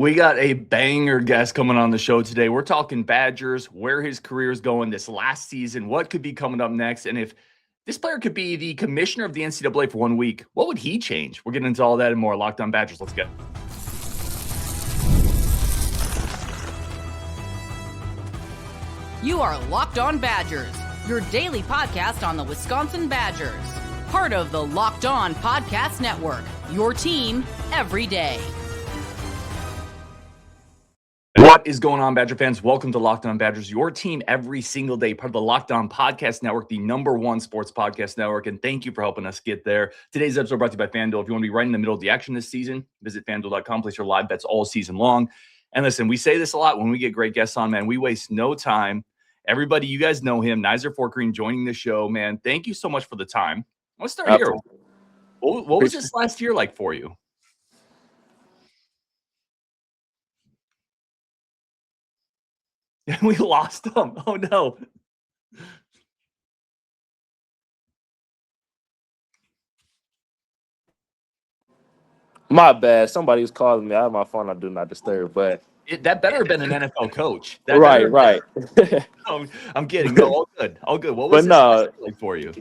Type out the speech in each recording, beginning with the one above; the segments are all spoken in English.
We got a banger guest coming on the show today. We're talking Badgers, where his career is going this last season, what could be coming up next, and if this player could be the commissioner of the NCAA for 1 week, what would he change? We're getting into all that and more. Locked On Badgers. Let's go. You are Locked On Badgers, your daily podcast on the Wisconsin Badgers. Part of the Locked On Podcast Network, your team every day. What is going on, Badger fans? Welcome to Locked On Badgers, your team every single day, part of the Locked On Podcast Network, the #1 sports podcast network, and thank you for helping us get there. Today's episode brought to you by FanDuel. If you want to be right in the middle of the action this season, visit FanDuel.com, place your live bets all season long. And listen, we say this a lot when we get great guests on, man. We waste no time. Everybody, you guys know him, Nyzier Fourqurean, joining the show, man. Thank you so much for the time. Let's start here. What was this last year like for you? We lost them. Oh, no. My bad. Somebody was calling me. I have my phone on Do Not Disturb, but That better have been an NFL coach. right. No, I'm kidding. No, all good. All good. What was this like for you?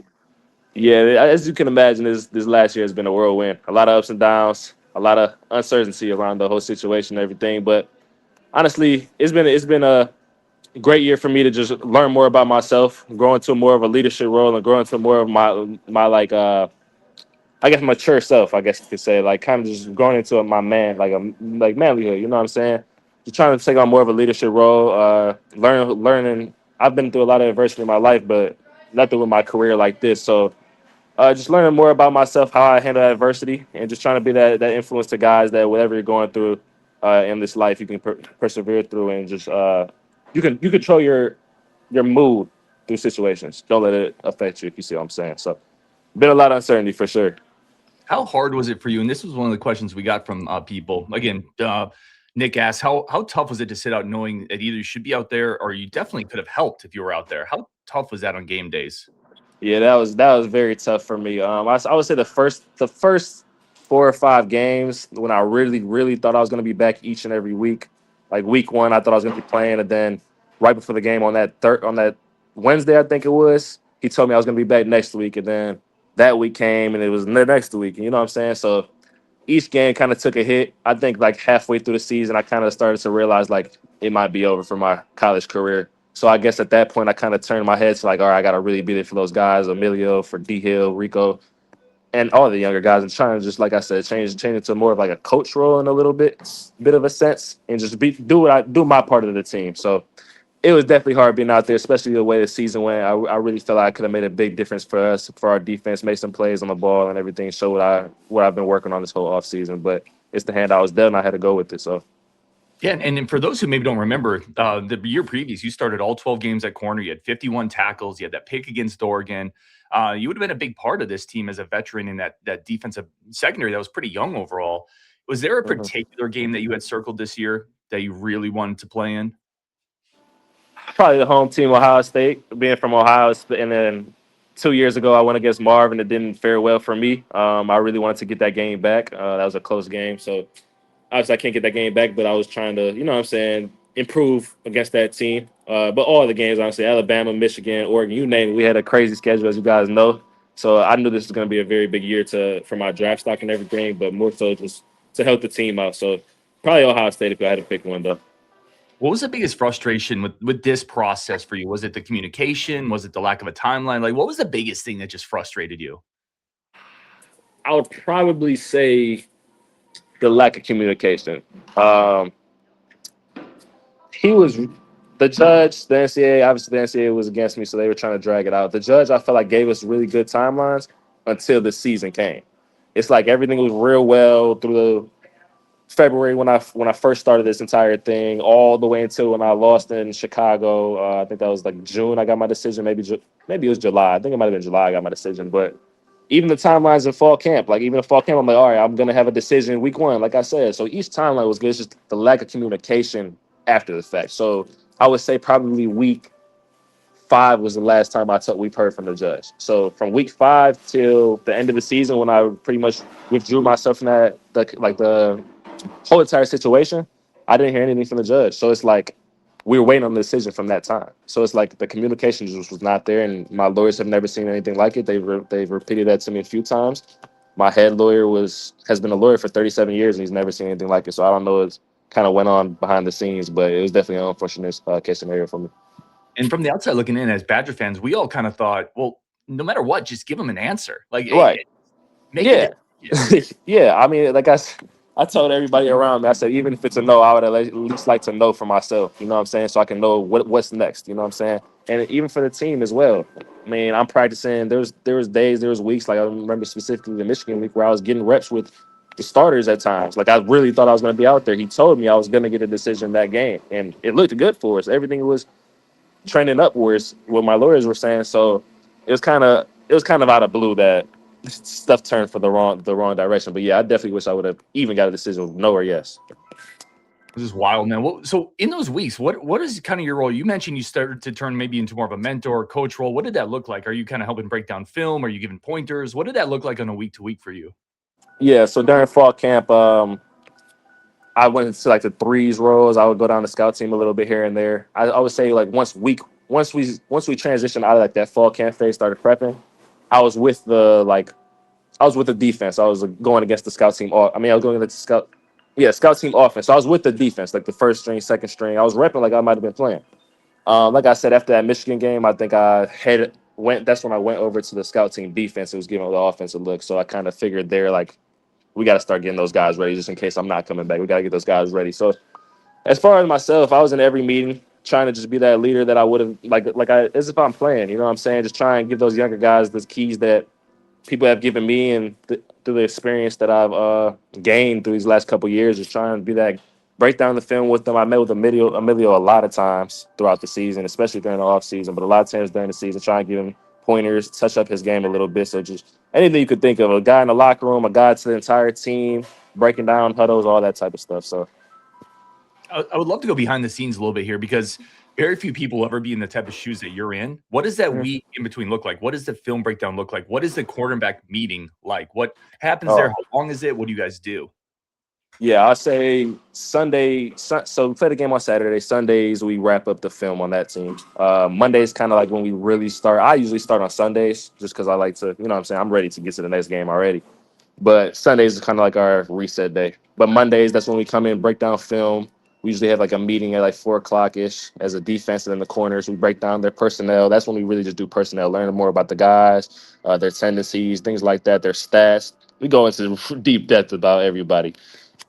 Yeah, as you can imagine, this last year has been a whirlwind. A lot of ups and downs, a lot of uncertainty around the whole situation and everything. But honestly, it's been a great year for me to just learn more about myself, grow into more of a leadership role, and grow into more of my like I guess mature self, I guess you could say, like kind of just growing into my man, like manlyhood. You know what I'm saying? Just trying to take on more of a leadership role, learning. I've been through a lot of adversity in my life, but nothing with my career like this. So just learning more about myself, how I handle adversity, and just trying to be that influence to guys that whatever you're going through in this life, you can persevere through, and just you control your mood through situations. Don't let it affect you, if you see what I'm saying. So been a lot of uncertainty for sure. How hard was it for you? And this was one of the questions we got from people. Again, Nick asked, how tough was it to sit out knowing that either you should be out there or you definitely could have helped if you were out there? How tough was that on game days? Yeah, that was very tough for me. I would say the first 4 or 5 games when I really thought I was going to be back each and every week. Like week 1, I thought I was going to be playing, and then right before the game on that Wednesday, I think it was, he told me I was going to be back next week, and then that week came and it was the next week. You know what I'm saying? So each game kind of took a hit. I think like halfway through the season, I kind of started to realize like it might be over for my college career. So I guess at that point, I kind of turned my head to like, all right, I got to really be there for those guys, Emilio, for D Hill, Rico, and all the younger guys, and trying to just, like I said, change it to more of like a coach role in a little bit of a sense, and just do my part of the team. So it was definitely hard being out there, especially the way the season went. I really felt like I could have made a big difference for us, for our defense, made some plays on the ball and everything, show what I've been working on this whole offseason. But it's the hand I was dealt, and I had to go with it. So. Yeah, and for those who maybe don't remember, the year previous, you started all 12 games at corner. You had 51 tackles. You had that pick against Oregon. You would have been a big part of this team as a veteran in that defensive secondary that was pretty young overall. Was there a particular game that you had circled this year that you really wanted to play in? Probably the home team, Ohio State, being from Ohio. And then 2 years ago, I went against Marv, and it didn't fare well for me. I really wanted to get that game back. That was a close game. So obviously I can't get that game back, but I was trying to, you know what I'm saying, improve against that team. But all the games, honestly, Alabama, Michigan, Oregon, you name it, we had a crazy schedule, as you guys know. So I knew this was going to be a very big year for my draft stock and everything, but more so just to help the team out. So probably Ohio State if I had to pick one, though. What was the biggest frustration with this process for you? Was it the communication? Was it the lack of a timeline? Like, what was the biggest thing that just frustrated you? I would probably say the lack of communication. The judge, the NCAA, obviously the NCAA was against me, so they were trying to drag it out. The judge, I felt like, gave us really good timelines until the season came. It's like everything was real well through the February when I first started this entire thing, all the way until when I lost in Chicago. I think that was like June. I got my decision. Maybe it was July. I think it might have been July. I got my decision. But even the timelines in fall camp, I'm like, all right, I'm gonna have a decision week 1, like I said. So each timeline was good. It's just the lack of communication after the fact. So I would say probably week 5 was the last time we've heard from the judge. So from week 5 till the end of the season, when I pretty much withdrew myself from the whole entire situation, I didn't hear anything from the judge. So it's like we were waiting on the decision from that time. So it's like the communication just was not there, and my lawyers have never seen anything like it. They've repeated that to me a few times. My head lawyer has been a lawyer for 37 years, and he's never seen anything like it. So I don't know. It's kind of went on behind the scenes, but it was definitely an unfortunate case scenario for me. And from the outside looking in, as Badger fans, we all kind of thought, well, no matter what, just give them an answer. Like, Right. make Yeah. it. Yeah. I mean, like I told everybody around me, I said, even if it's a no, I would at least like to know for myself. You know what I'm saying? So I can know what's next. You know what I'm saying? And even for the team as well. I mean, I'm practicing. There was days, there was weeks. Like I remember specifically the Michigan week where I was getting reps with the starters at times. Like I really thought I was going to be out there. He told me I was going to get a decision that game, and it looked good for us. Everything was trending upwards. What my lawyers were saying. So it was kind of out of blue that stuff turned for the wrong direction. But yeah, I definitely wish I would have even got a decision with no or yes. This is wild, man. Well, so in those weeks, what is kind of your role? You mentioned you started to turn maybe into more of a mentor, coach role. What did that look like? Are you kind of helping break down film? Are you giving pointers? What did that look like on a week to week for you? Yeah, so during fall camp, I went into like the threes roles. I would go down the scout team a little bit here and there. I would say like once we transitioned out of like that fall camp phase, started prepping, I was with the defense. I was going against the scout team. I mean, I was going against the scout team offense. So I was with the defense, like the first string, second string. I was repping like I might have been playing. Like I said, after that Michigan game, I think that's when I went over to the scout team defense. It was giving the offensive look. So I kind of figured there, like, we got to start getting those guys ready just in case I'm not coming back. We got to get those guys ready. So as far as myself, I was in every meeting trying to just be that leader that I would have, as if I'm playing, you know what I'm saying? Just try and give those younger guys the keys that people have given me, and through the experience that I've gained through these last couple of years, just trying to be that, break down the film with them. I met with Emilio a lot of times throughout the season, especially during the off season, but a lot of times during the season, trying to give him pointers, touch up his game a little bit. So just anything you could think of, a guy in the locker room, a guy to the entire team, breaking down huddles, all that type of stuff. So I would love to go behind the scenes a little bit here because very few people will ever be in the type of shoes that you're in. What does that week in between look like? What does the film breakdown look like? What is the quarterback meeting like? What happens there? How long is it? What do you guys do? Yeah, I'll say Sunday. So we play the game on Saturday. Sundays, we wrap up the film on that team. Mondays, kind of like when we really start. I usually start on Sundays just because I like to, you know what I'm saying? I'm ready to get to the next game already. But Sundays is kind of like our reset day. But Mondays, that's when we come in, break down film. We usually have like a meeting at like 4:00-ish as a defense, and in the corners, we break down their personnel. That's when we really just do personnel, learn more about the guys, their tendencies, things like that, their stats. We go into deep depth about everybody.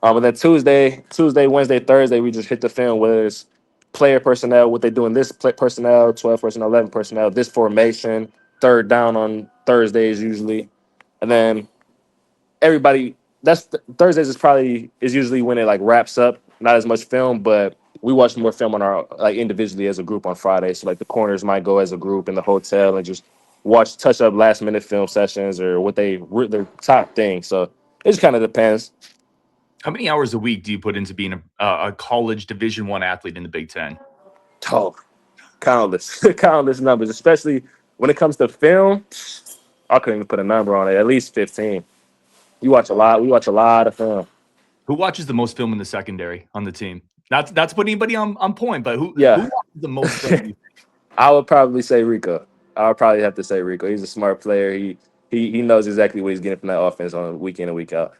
And then Tuesday, Wednesday, Thursday, we just hit the film, whether it's player personnel, what they do in this personnel, 12 personnel, 11 personnel, this formation, third down on Thursdays usually. And then everybody, Thursdays is usually when it like wraps up. Not as much film, but we watch more film on our like individually as a group on Friday. So like the corners might go as a group in the hotel and just touch up last minute film sessions or their top thing. So it just kind of depends. How many hours a week do you put into being a college Division I athlete in the Big Ten? Oh, countless numbers, especially when it comes to film. I couldn't even put a number on it. At least 15. You watch a lot. We watch a lot of film. Who watches the most film in the secondary on the team? Not to put anybody on point, but who Yeah. watches the most film? I would probably say Rico. I would probably have to say Rico. He's a smart player. He knows exactly what he's getting from that offense on week in and week out.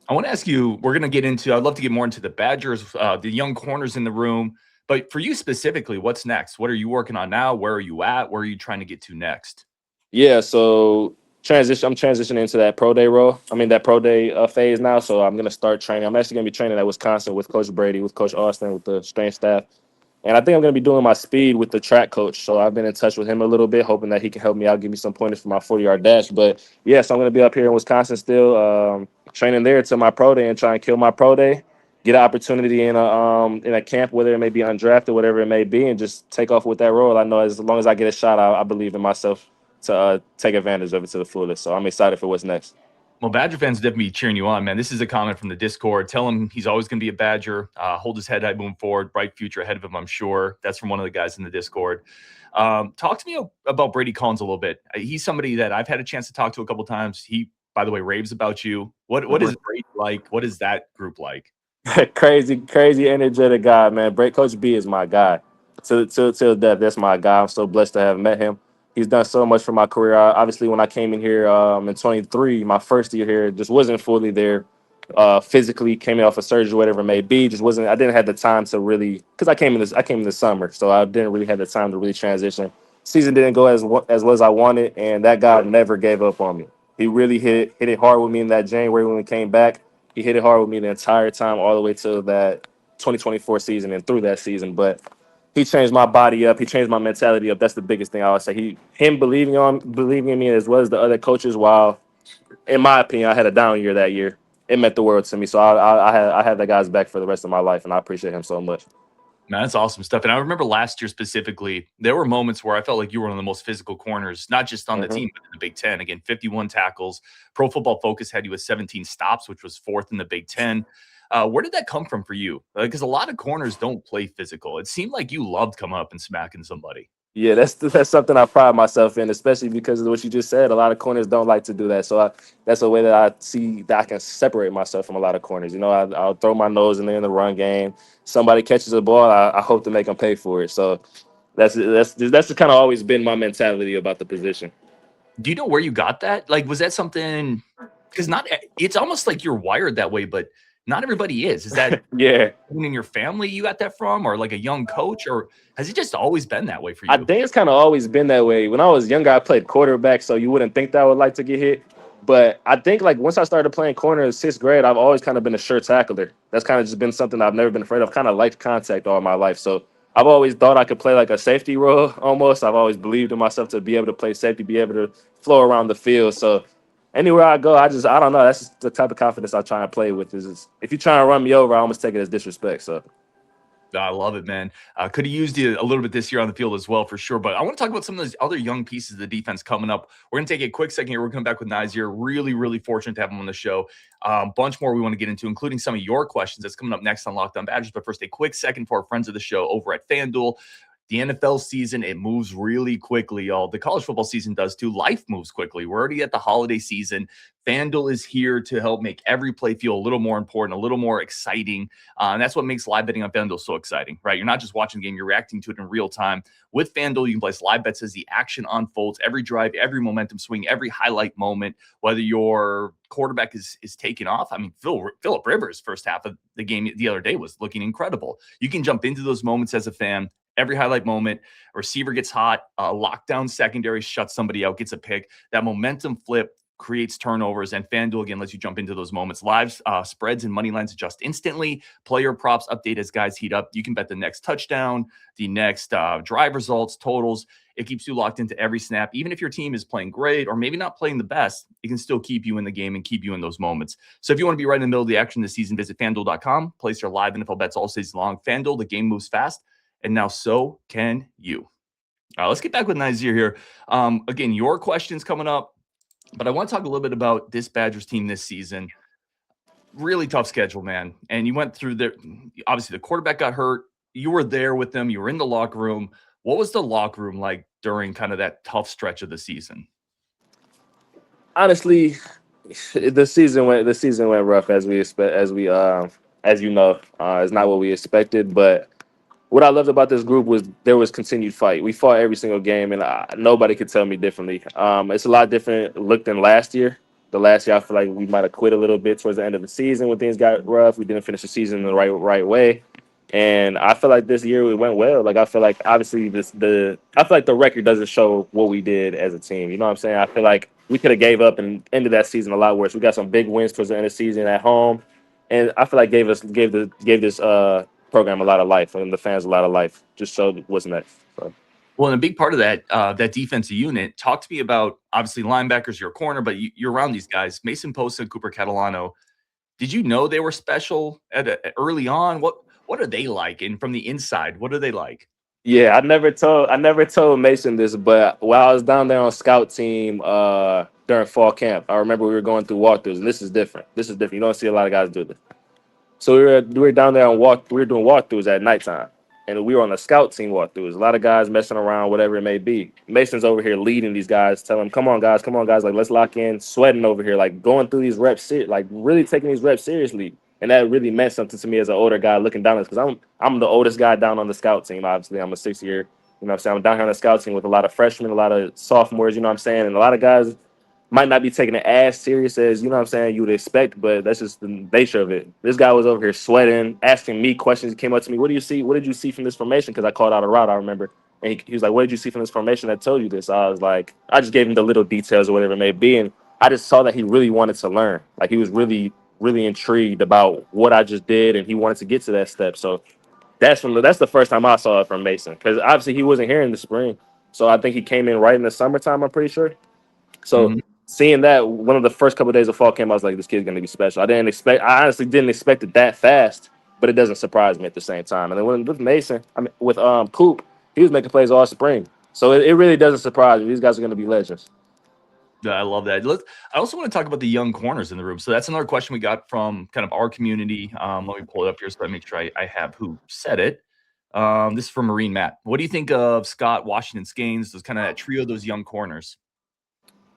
I want to ask you, I'd love to get more into the Badgers, the young corners in the room. But for you specifically, what's next? What are you working on now? Where are you at? Where are you trying to get to next? Yeah, so I'm transitioning into that pro day role. I mean, that pro day phase now. So I'm going to start training. I'm actually going to be training at Wisconsin with Coach Brady, with Coach Austin, with the strength staff. And I think I'm going to be doing my speed with the track coach. So I've been in touch with him a little bit, hoping that he can help me out, give me some pointers for my 40-yard dash. But, yeah, so I'm going to be up here in Wisconsin still, training there until my pro day and try and kill my pro day, get an opportunity in a camp, whether it may be undrafted, whatever it may be, and just take off with that role. I know as long as I get a shot, I believe in myself to take advantage of it to the fullest. So I'm excited for what's next. Well, Badger fans definitely cheering you on, man. This is a comment from the Discord. Tell him he's always going to be a Badger. Hold his head high moving forward. Bright future ahead of him, I'm sure. That's from one of the guys in the Discord. Talk to me about Brady Collins a little bit. He's somebody that I've had a chance to talk to a couple times. He, by the way, raves about you. What is Brady like? What is that group like? crazy energetic guy, man. Coach B is my guy. Till death, that's my guy. I'm so blessed to have met him. He's done so much for my career. Obviously, when I came in here in 23, my first year here, just wasn't fully there. Physically, came in off a surgery, whatever it may be, just wasn't. I didn't have the time to really, because I came in the summer, so I didn't really have the time to really transition. Season didn't go as well as I wanted, and that guy never gave up on me. He really hit it hard with me in that January when we came back. He hit it hard with me the entire time, all the way to that 2024 season and through that season. But he changed my body up. He changed my mentality up. That's the biggest thing I would say. Him believing in me as well as the other coaches. While in my opinion, I had a down year that year. It meant the world to me. So I had that guy's back for the rest of my life, and I appreciate him so much. Man, that's awesome stuff. And I remember last year specifically, there were moments where I felt like you were one of the most physical corners, not just on the team, but in the Big Ten. Again, 51 tackles. Pro Football Focus had you with 17 stops, which was fourth in the Big Ten. Where did that come from for you? Because a lot of corners don't play physical. It seemed like you loved coming up and smacking somebody. Yeah, that's something I pride myself in, especially because of what you just said. A lot of corners don't like to do that, so that's a way that I see that I can separate myself from a lot of corners. You know, I'll throw my nose in there in the run game. Somebody catches a ball, I hope to make them pay for it. So that's kind of always been my mentality about the position. Do you know where you got that? Like, was that something? Because it's almost like you're wired that way, but not everybody is. Is that yeah? In your family you got that from, or like a young coach, or has it just always been that way for you? I think it's kind of always been that way. When I was younger, I played quarterback, so you wouldn't think that I would like to get hit. But I think like once I started playing corner in sixth grade, I've always kind of been a sure tackler. That's kind of just been something I've never been afraid of. Kind of liked contact all my life, so I've always thought I could play like a safety role almost. I've always believed in myself to be able to play safety, be able to flow around the field. So anywhere I go, I don't know. That's just the type of confidence I try and play with. Is if you try and run me over, I almost take it as disrespect. So I love it, man. Could have used you a little bit this year on the field as well, for sure. But I want to talk about some of those other young pieces of the defense coming up. We're going to take a quick second here. We're coming back with Nyzier. Really, really fortunate to have him on the show. Bunch more we want to get into, including some of your questions that's coming up next on Locked On Badgers. But first, a quick second for our friends of the show over at FanDuel. The NFL season, it moves really quickly, y'all. The college football season does too. Life moves quickly. We're already at the holiday season. FanDuel is here to help make every play feel a little more important, a little more exciting. And that's what makes live betting on FanDuel so exciting, right? You're not just watching the game, you're reacting to it in real time. With FanDuel, you can place live bets as the action unfolds. Every drive, every momentum swing, every highlight moment, whether your quarterback is taking off. I mean, Phillip Rivers' first half of the game the other day was looking incredible. You can jump into those moments as a fan. Every highlight moment, a receiver gets hot, lockdown secondary shuts somebody out, gets a pick. That momentum flip creates turnovers, and FanDuel, again, lets you jump into those moments. Live spreads and money lines adjust instantly. Player props update as guys heat up. You can bet the next touchdown, the next drive results, totals. It keeps you locked into every snap. Even if your team is playing great or maybe not playing the best, it can still keep you in the game and keep you in those moments. So if you want to be right in the middle of the action this season, visit FanDuel.com. Place your live NFL bets all season long. FanDuel, the game moves fast. And now so can you. Let's get back with Nyzier here. Again, your questions coming up, but I want to talk a little bit about this Badgers team this season. Really tough schedule, man. And you went through there. Obviously, the quarterback got hurt. You were there with them. You were in the locker room. What was the locker room like during kind of that tough stretch of the season? Honestly, the season went rough as you know. It's not what we expected, but what I loved about this group was there was continued fight. We fought every single game, and nobody could tell me differently. It's a lot different look than last year. The last year, I feel like we might have quit a little bit towards the end of the season when things got rough. We didn't finish the season in the right way, and I feel like this year it went well. Like I feel like obviously I feel like the record doesn't show what we did as a team. You know what I'm saying? I feel like we could have gave up and ended that season a lot worse. We got some big wins towards the end of the season at home, and I feel like gave this program a lot of life and the fans a lot of life. Just showed what's next. So. Well, and a big part of that defensive unit. Talk to me about obviously linebackers, your corner, but you're around these guys, Mason Posa, Cooper Catalano. Did you know they were special early on? What are they like? And from the inside, what are they like? Yeah, I never told Mason this, but while I was down there on scout team during fall camp, I remember we were going through walkthroughs, and this is different. You don't see a lot of guys do this. So we were down there we were doing walkthroughs at nighttime, and we were on the scout team walkthroughs. A lot of guys messing around, whatever it may be. Mason's over here leading these guys, telling them, come on guys, like let's lock in, sweating over here, like going through these reps, like really taking these reps seriously. And that really meant something to me as an older guy looking down, because I'm the oldest guy down on the scout team. Obviously, I'm a 6-year. You know what I'm saying? I'm down here on the scout team with a lot of freshmen, a lot of sophomores. You know what I'm saying? And a lot of guys might not be taking it as serious as, you know what I'm saying, you would expect, but that's just the nature of it. This guy was over here sweating, asking me questions. He came up to me, what do you see? What did you see from this formation? Because I called out a route, I remember. And he was like, what did you see from this formation that told you this? I was like, I just gave him the little details or whatever it may be. And I just saw that he really wanted to learn. Like, he was really, really intrigued about what I just did, and he wanted to get to that step. So that's the first time I saw it from Mason, because obviously he wasn't here in the spring. So I think he came in right in the summertime, I'm pretty sure. So Mhm. seeing that one of the first couple of days of fall camp, I was like, this kid's gonna be special. I honestly didn't expect it that fast, but it doesn't surprise me at the same time. And then with Mason, I mean with Coop, he was making plays all spring. So it really doesn't surprise me. These guys are gonna be legends. I love that. I also want to talk about the young corners in the room. So that's another question we got from kind of our community. Let me pull it up here so I make sure I have who said it. This is from Marine Matt. What do you think of Scott, Washington, Skanes, those kind of that trio, those young corners?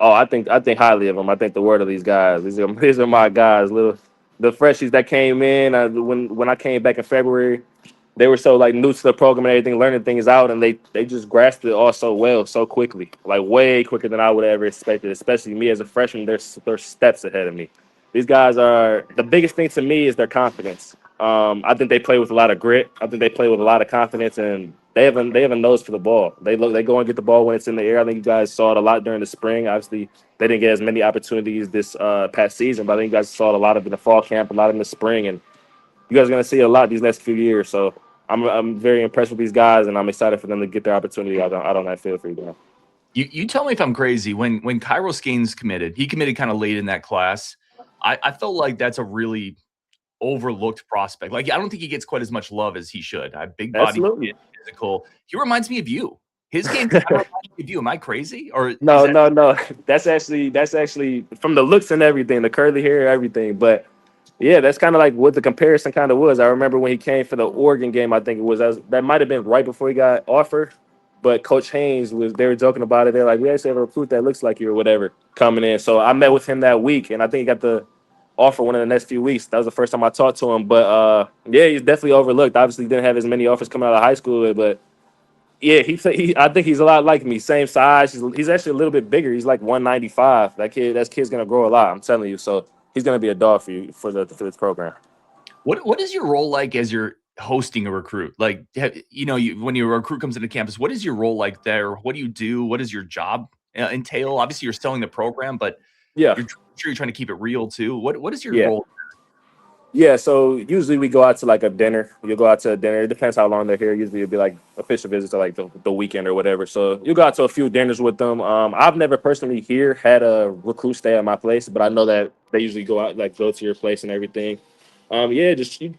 Oh, I think highly of them. I think the word of these guys. These are my guys. The freshies that came in when I came back in February. They were so like new to the program and everything, learning things out, and they just grasped it all so well, so quickly, like way quicker than I would have ever expected. Especially me as a freshman, they're steps ahead of me. These guys are the biggest thing to me is their confidence. I think they play with a lot of grit. I think they play with a lot of confidence, and they have a nose for the ball. They go and get the ball when it's in the air. I think you guys saw it a lot during the spring. Obviously, they didn't get as many opportunities this past season, but I think you guys saw it a lot of in the fall camp, a lot in the spring, and you guys are going to see it a lot these next few years. So I'm very impressed with these guys, and I'm excited for them to get their opportunity out on that field for you guys. You tell me if I'm crazy. When Cairo Skanes committed, he committed kind of late in that class. I felt like that's a really overlooked prospect. Like, I don't think he gets quite as much love as he should. A big body, Absolutely. physical. He reminds me of you. His game kind of reminds me of you. Am I crazy? Or is No, that no, no. That's actually from the looks and everything, the curly hair, everything. But yeah, that's kind of like what the comparison kind of was. I remember when he came for the Oregon game, I think it was that might have been right before he got offered. But Coach Haynes they were joking about it. They're like, we actually have a recruit that looks like you or whatever coming in. So I met with him that week, and I think he got the offer one of the next few weeks. That was the first time I talked to him. But yeah, he's definitely overlooked. Obviously, didn't have as many offers coming out of high school, but yeah, I think he's a lot like me, same size. He's actually a little bit bigger. He's like 195. That kid's gonna grow a lot. I'm telling you. So he's gonna be a dog for you for this program. what is your role like as you're hosting a recruit? Like, when your recruit comes into campus, what is your role like there? What do you do? What does your job entail? Obviously, you're selling the program, but Yeah, you're sure you're trying to keep it real too. What is your yeah. role? Yeah, so usually we go out to like a dinner. You'll go out to a dinner. It depends how long they're here. Usually it'll be like official visits or like the weekend or whatever. So you go out to a few dinners with them. I've never personally here had a recruit stay at my place, but I know that they usually go to your place and everything. Yeah,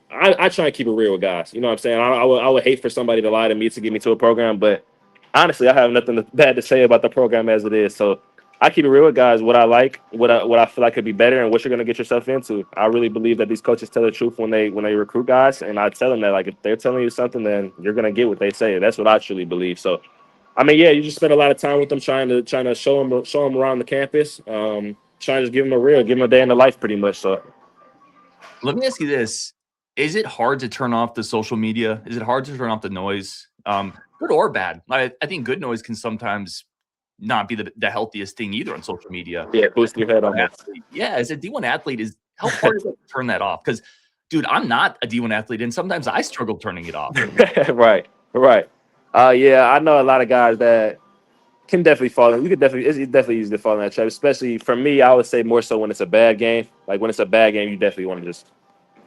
I try and keep it real with guys. You know what I'm saying? I would hate for somebody to lie to me to get me to a program, but honestly, I have nothing bad to say about the program as it is. So I keep it real with guys. What I like, what I feel like could be better, and what you're gonna get yourself into. I really believe that these coaches tell the truth when they recruit guys, and I tell them that like if they're telling you something, then you're gonna get what they say. That's what I truly believe. So, I mean, yeah, you just spend a lot of time with them trying to show them around the campus. Trying to just give them a day in the life, pretty much. So. Let me ask you this. Is it hard to turn off the social media? Is it hard to turn off the noise? Good or bad? I think good noise can sometimes not be the healthiest thing either on social media. Yeah, boost your head almost. Yeah, as a D1 athlete, how hard is it to turn that off? Because, dude, I'm not a D1 athlete, and sometimes I struggle turning it off. Right. Yeah, I know a lot of guys that can definitely fall in. It's definitely easy to fall in that trap. Especially for me, I would say more so when it's a bad game. Like when it's a bad game, you definitely want to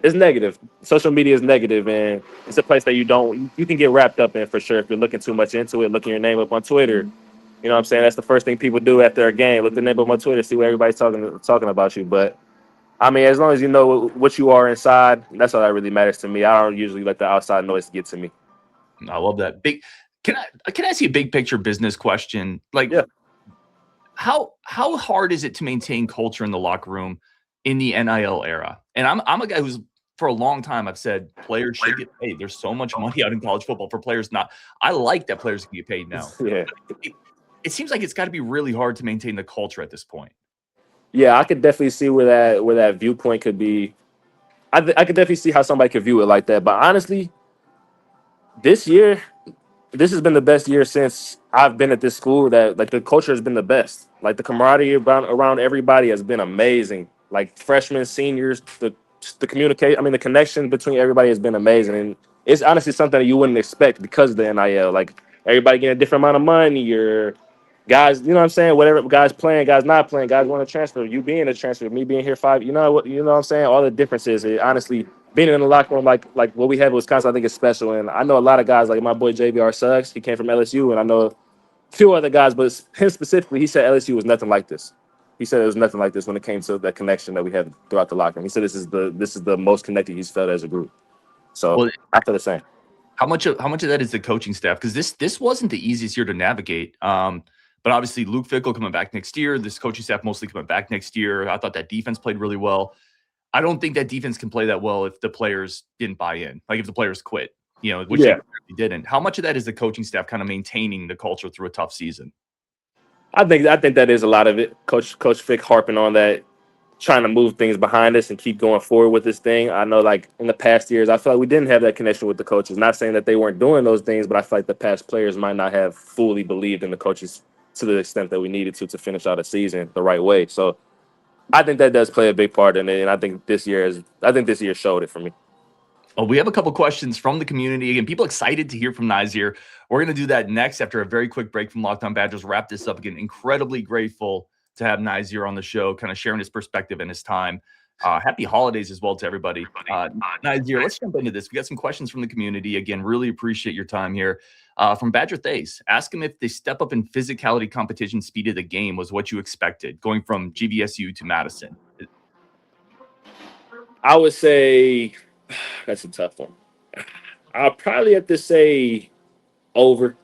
it's negative. Social media is negative, and it's a place that you can get wrapped up in for sure if you're looking too much into it, looking your name up on Twitter. You know what I'm saying? That's the first thing people do after a game. Look the name up on Twitter, see what everybody's talking about you. But I mean, as long as you know what you are inside, that's all that really matters to me. I don't usually let the outside noise get to me. I love that. Can I ask you a big picture business question? Like, Yeah. how hard is it to maintain culture in the locker room in the NIL era? And I'm a guy who's for a long time I've said players should get paid. There's so much money out in college football for players not. I like that players can get paid now. Yeah. It seems like it's got to be really hard to maintain the culture at this point. Yeah, I could definitely see where that viewpoint could be. I could definitely see how somebody could view it like that. But honestly, this year, this has been the best year since I've been at this school. That like the culture has been the best. Like the camaraderie around everybody has been amazing. Like freshmen, seniors, the communicate. I mean, the connection between everybody has been amazing, and it's honestly something that you wouldn't expect because of the NIL. Like everybody getting a different amount of money. Or guys, you know what I'm saying? Whatever guys playing, guys not playing, guys want to transfer. You being a transfer, me being here 5. You know what I'm saying? All the differences. Honestly, being in the locker room like what we have in Wisconsin, I think is special. And I know a lot of guys like my boy JBR Suggs. He came from LSU, and I know a few other guys, but him specifically, he said LSU was nothing like this. He said it was nothing like this when it came to that connection that we have throughout the locker room. He said this is the most connected he's felt as a group. So Well, I feel the same. how much of that is the coaching staff? Because this wasn't the easiest year to navigate. But obviously Luke Fickell coming back next year. This coaching staff mostly coming back next year. I thought that defense played really well. I don't think that defense can play that well if the players didn't buy in. Like if the players quit, which they didn't. How much of that is the coaching staff kind of maintaining the culture through a tough season? I think that is a lot of it. Coach Fick harping on that, trying to move things behind us and keep going forward with this thing. I know, like in the past years, I feel like we didn't have that connection with the coaches. Not saying that they weren't doing those things, but I feel like the past players might not have fully believed in the coaches to the extent that we needed to finish out a season the right way. So I think that does play a big part in it, and I think this year showed it for me. Oh, we have a couple questions from the community. Again, people excited to hear from Nyzier. We're going to do that next after a very quick break from Locked On Badgers. Wrap this up again. Incredibly grateful to have Nyzier on the show, kind of sharing his perspective and his time. Happy holidays as well to everybody. Nyzier, let's jump into this. We got some questions from the community. Again, really appreciate your time here. From Badger Thays, ask him if the step up in physicality competition speed of the game was what you expected, going from GVSU to Madison. I would say that's a tough one. I'll probably have to say over.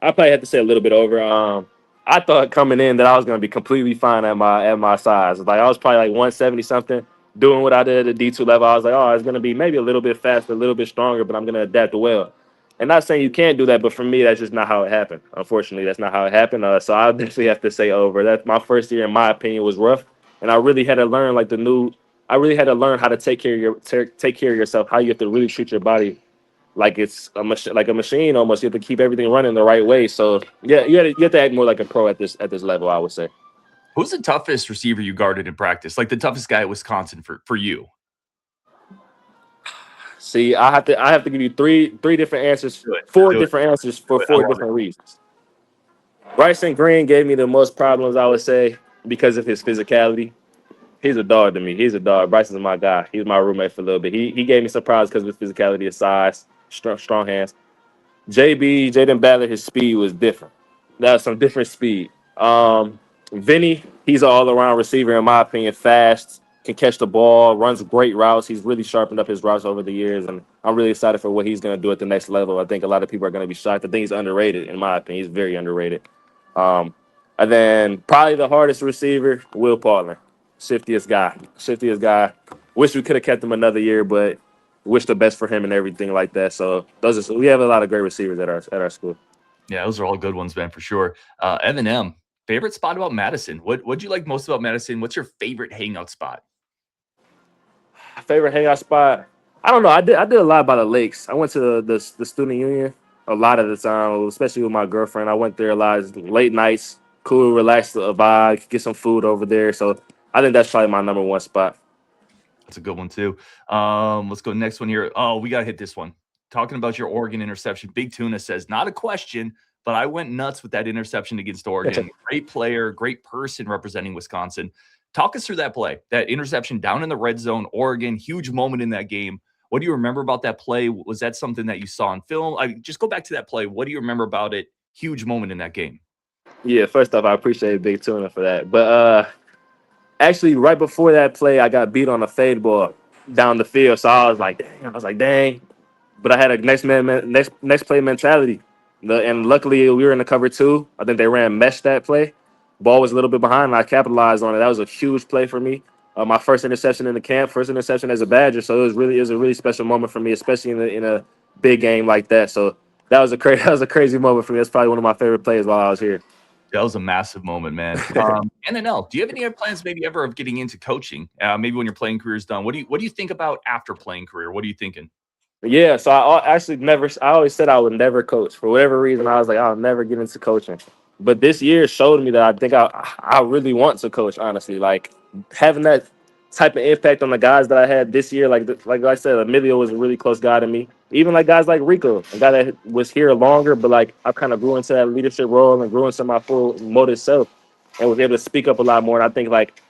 I probably have to say a little bit over. I thought coming in that I was going to be completely fine at my size. Like I was probably like 170 something, doing what I did at the D2 level. I was like, oh, it's going to be maybe a little bit faster, a little bit stronger, but I'm going to adapt well. And not saying you can't do that, but for me, that's just not how it happened. Unfortunately, that's not how it happened. So I definitely have to say over. That my first year, in my opinion, was rough, and I really had to learn I really had to learn how to take care of yourself, how you have to really treat your body like it's a machine almost. You have to keep everything running the right way. So yeah, you have to act more like a pro at this level, I would say. Who's the toughest receiver you guarded in practice? Like the toughest guy at Wisconsin for you? See, I have to give you three different answers, four different answers for four different reasons. Bryson Green gave me the most problems, I would say, because of his physicality. He's a dog to me. He's a dog. Bryson's my guy. He was my roommate for a little bit. He gave me some problems because of his physicality, his size, strong hands. Jaden Ballard, his speed was different. That was some different speed. Vinny, he's an all-around receiver, in my opinion, fast, can catch the ball, runs great routes. He's really sharpened up his routes over the years, and I'm really excited for what he's going to do at the next level. I think a lot of people are going to be shocked. I think he's underrated, in my opinion. He's very underrated. And then probably the hardest receiver, Will Paulin. Shiftiest guy. Wish we could have kept him another year, but wish the best for him and everything like that. So we have a lot of great receivers at our school. Yeah, those are all good ones, man, for sure. Evan M., favorite spot about Madison? What'd you like most about Madison? What's your favorite hangout spot? Favorite hangout spot? I don't know. I did a lot by the lakes. I went to the student union a lot of the time, especially with my girlfriend. I went there a lot, late nights, cool, relaxed vibe, get some food over there. So I think that's probably my number one spot. That's a good one too. Let's go next one here. Oh, we got to hit this one. Talking about your Oregon interception. Big Tuna says, not a question, but I went nuts with that interception against Oregon. Great player, great person representing Wisconsin. Talk us through that play, that interception down in the red zone, Oregon, huge moment in that game. What do you remember about that play? Was that something that you saw on film? Just go back to that play. What do you remember about it? Huge moment in that game. Yeah, first off, I appreciate Big Tuna for that. But actually, right before that play, I got beat on a fade ball down the field. So I was like, dang. But I had a next play mentality. And luckily, we were in the cover 2. I think they ran mesh that play. Ball was a little bit behind, and I capitalized on it. That was a huge play for me. My first interception in the camp, first interception as a Badger. So it was a really special moment for me, especially in a big game like that. So that was a crazy moment for me. That's probably one of my favorite plays while I was here. That was a massive moment, man. NNL, do you have any other plans maybe ever of getting into coaching? Maybe when your playing career is done. What do you think about after playing career? What are you thinking? Yeah, so I actually never. I always said I would never coach. For whatever reason, I was like, I'll never get into coaching. But this year showed me that I think I really want to coach. Honestly, like having that type of impact on the guys that I had this year. Like I said, Emilio was a really close guy to me. Even like guys like Rico, a guy that was here longer, but like I kind of grew into that leadership role and grew into my full motive self, and was able to speak up a lot more. And I think like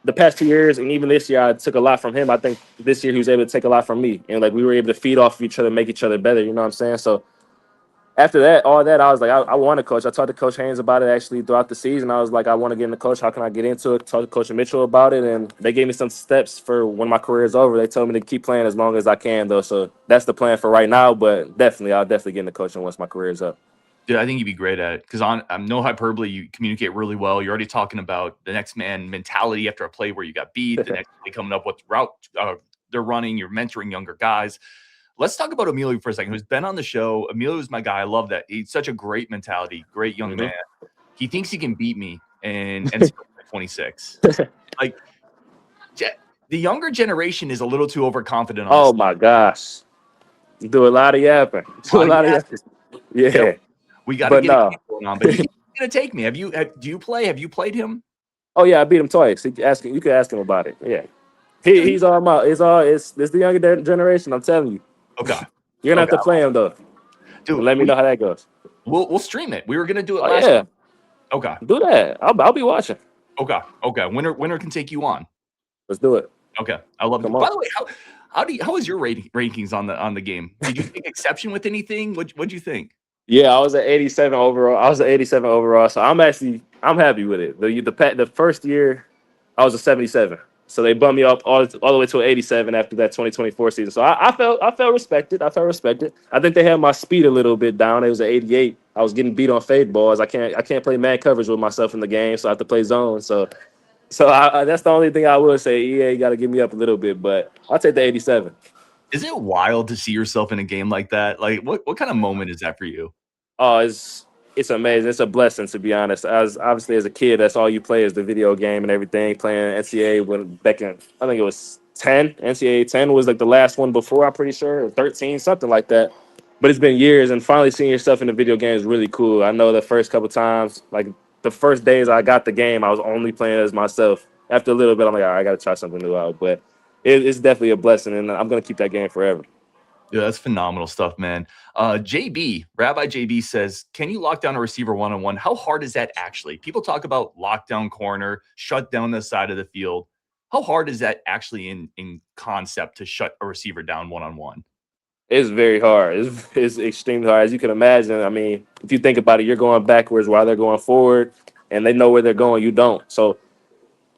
the past 2 years and even this year, I took a lot from him. I think this year he was able to take a lot from me, and like we were able to feed off of each other, make each other better. You know what I'm saying? So after that, all that, I was like, I want to coach. I talked to Coach Haynes about it actually throughout the season. I was like, I want to get into coach. How can I get into it? Talked to Coach Mitchell about it, and they gave me some steps for when my career is over. They told me to keep playing as long as I can, though. So that's the plan for right now. But I'll definitely get into coaching once my career is up. Dude, I think you'd be great at it because I'm no hyperbole. You communicate really well. You're already talking about the next man mentality after a play where you got beat. The next play coming up, what route they're running. You're mentoring younger guys. Let's talk about Emilio for a second, who's been on the show. Emilio is my guy. I love that. He's such a great mentality, great young man. He thinks he can beat me and still play 26. Like the younger generation is a little too overconfident. Oh my gosh, do a lot of yapping. Do a lot of yapping. Yeah. We got to get a game going on, but he's going to take me. Do you play? Have you played him? Oh yeah, I beat him twice. You can ask him about it. Yeah, he's all about. It's the younger generation. I'm telling you. Okay, you're gonna have to play him though. Dude, let me know how that goes. We'll stream it. We were gonna do it last year. Okay, do that. I'll be watching. Okay. Winner can take you on. Let's do it. Okay, I love it. By the way, how was your rankings on the game? Did you take exception with anything? What'd you think? Yeah, I was at 87 overall. So I'm happy with it. The first year, I was a 77. So they bumped me up all the way to an 87 after that 2024 season. So I felt respected. I think they had my speed a little bit down. It was an 88. I was getting beat on fade balls. I can't play man coverage with myself in the game, so I have to play zone. So that's the only thing I would say. Yeah, you got to get me up a little bit, but I'll take the 87. Is it wild to see yourself in a game like that? Like, what kind of moment is that for you? Oh, it's amazing. It's a blessing, to be honest. Obviously as a kid, that's all you play is the video game and everything. Playing NCAA when back in, I think it was 10. NCAA 10 was like the last one before, I'm pretty sure, or 13, something like that. But it's been years, and finally seeing yourself in the video game is really cool. I know the first couple times, like the first days I got the game, I was only playing as myself. After a little bit, I'm like, all right, I got to try something new out. But it's definitely a blessing, and I'm going to keep that game forever. Yeah, that's phenomenal stuff, man. Rabbi JB says, can you lock down a receiver one-on-one? How hard is that actually? People talk about lockdown corner, shut down the side of the field. How hard is that actually in concept to shut a receiver down one-on-one? It's very hard. It's extremely hard. As you can imagine, I mean, if you think about it, you're going backwards while they're going forward, and they know where they're going. You don't. So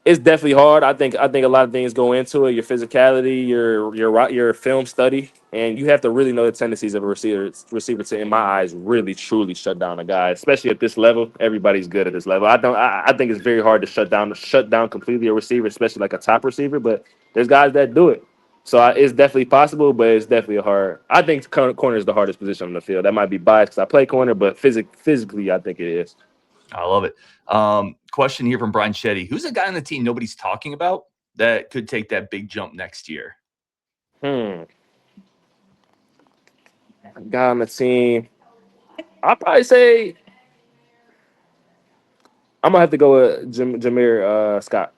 it's definitely hard. I think a lot of things go into it. Your physicality, your film study, and you have to really know the tendencies of a receiver to, in my eyes, really truly shut down a guy. Especially at this level, everybody's good at this level. I think it's very hard to shut down completely a receiver, especially like a top receiver. But there's guys that do it. So it's definitely possible, but it's definitely hard. I think corner is the hardest position on the field. That might be biased because I play corner, but physically, I think it is. I love it. Question here from Brian Shetty. Who's a guy on the team nobody's talking about that could take that big jump next year? A guy on the team. I'll probably say I'm gonna have to go with Jameer Scott.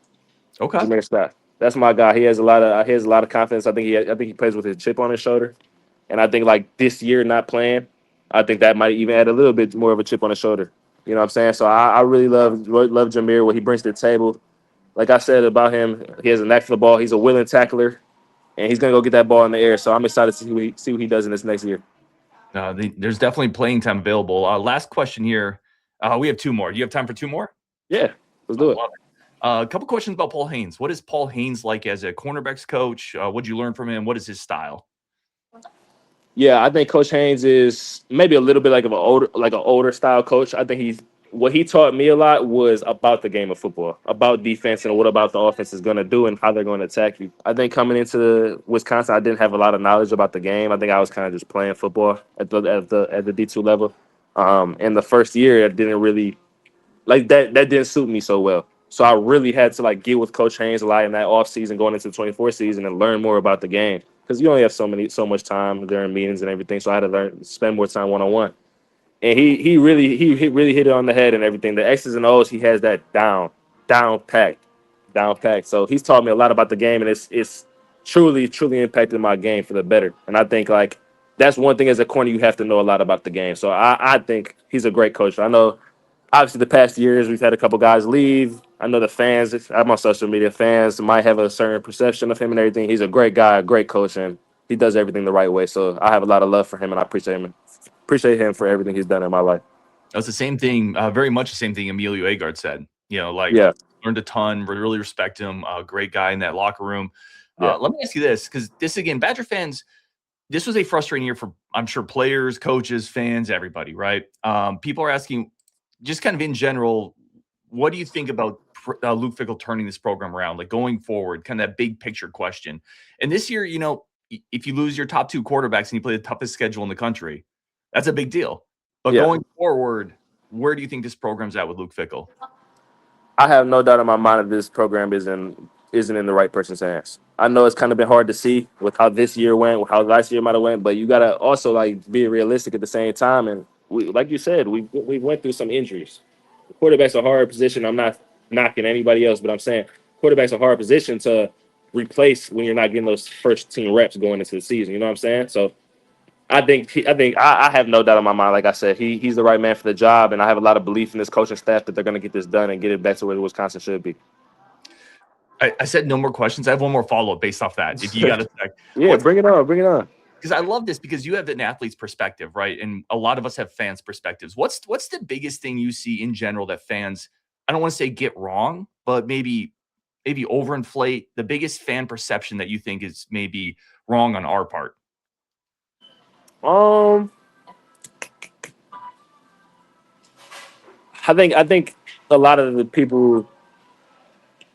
Okay. Jameer Scott. That's my guy. He has a lot of confidence. I think he plays with his chip on his shoulder. And I think like this year not playing, I think that might even add a little bit more of a chip on his shoulder. You know what I'm saying? So I really love Jameer, what he brings to the table. Like I said about him, he has a knack for the ball. He's a willing tackler, and he's going to go get that ball in the air. So I'm excited to see what he does in this next year. There's definitely playing time available. Last question here. We have two more. Do you have time for two more? Yeah, let's do it. A couple questions about Paul Haynes. What is Paul Haynes like as a cornerbacks coach? What did you learn from him? What is his style? Yeah, I think Coach Haynes is maybe a little bit like an older style coach. I think what he taught me a lot was about the game of football, about defense and what about the offense is going to do and how they're going to attack you. I think coming into Wisconsin, I didn't have a lot of knowledge about the game. I think I was kind of just playing football at the D2 level. In the first year, I didn't really like that didn't suit me so well. So I really had to like get with Coach Haynes a lot in that off season, going into the 24 season, and learn more about the game because you only have so much time during meetings and everything. So I had to spend more time one on one. And he really hit it on the head and everything. The X's and O's, he has that down packed. So he's taught me a lot about the game, and it's truly impacted my game for the better. And I think like that's one thing as a corner you have to know a lot about the game. So I think he's a great coach. I know obviously the past years we've had a couple guys leave. I know the fans, I'm on social media, fans might have a certain perception of him and everything. He's a great guy, a great coach, and he does everything the right way. So I have a lot of love for him, and I appreciate him for everything he's done in my life. That's the same thing, very much the same thing Emilio Agard said. Like Yeah, learned a ton, really respect him, great guy in that locker room. yeah. Let me ask you this, because this, again, Badger fans, this was a frustrating year for, I'm sure, players, coaches, fans, everybody, right? People are asking, just kind of in general, what do you think about Luke Fickell turning this program around, like going forward, kind of that big picture question? And this year, if you lose your top two quarterbacks and you play the toughest schedule in the country, that's a big deal. But going forward, where do you think this program's at with Luke Fickell? I have no doubt in my mind that this program isn't in the right person's hands. I know it's kind of been hard to see with how this year went, with how last year might have went, but you gotta also like be realistic at the same time. And we, like you said, we went through some injuries. Quarterback's a hard position. I'm not knocking anybody else, but I'm saying quarterback's a hard position to replace when you're not getting those first team reps going into the season. You know what I'm saying? So I have no doubt in my mind. Like I said, he's the right man for the job, and I have a lot of belief in this coaching staff that they're going to get this done and get it back to where Wisconsin should be. I said no more questions. I have one more follow-up based off that. If you got to yeah, bring it on. Because I love this, because you have an athlete's perspective, right? And a lot of us have fans' perspectives. What's the biggest thing you see in general that fans, I don't want to say get wrong, but maybe overinflate, the biggest fan perception that you think is maybe wrong on our part? I think a lot of the people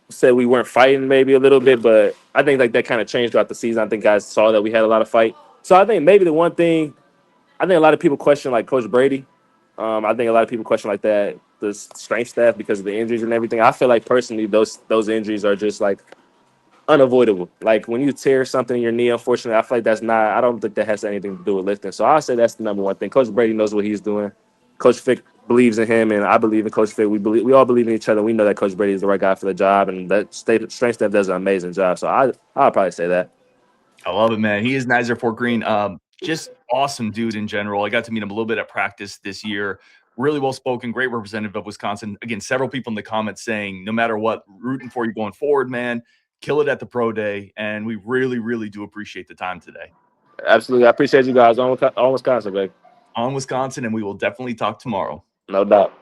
said we weren't fighting maybe a little bit, but I think like that kind of changed throughout the season. I think guys saw that we had a lot of fight. So I think maybe the one thing, I think a lot of people question like Coach Brady. I think a lot of people question like that the strength staff because of the injuries and everything. I feel like personally those injuries are just like unavoidable. Like when you tear something in your knee, unfortunately, I feel like that's not. I don't think that has anything to do with lifting. So I'll say that's the number one thing. Coach Brady knows what he's doing. Coach Fick believes in him, and I believe in Coach Fick. We all believe in each other. We know that Coach Brady is the right guy for the job, and that strength staff does an amazing job. So I'll probably say that. I love it, man. He is Nyzier Fourqurean. Just awesome dude in general. I got to meet him a little bit at practice this year. Really well spoken, great representative of Wisconsin. Again, several people in the comments saying, no matter what, rooting for you going forward, man. Kill it at the pro day, and we really do appreciate the time today. Absolutely, I appreciate you guys on Wisconsin, baby. On Wisconsin, and we will definitely talk tomorrow. No doubt.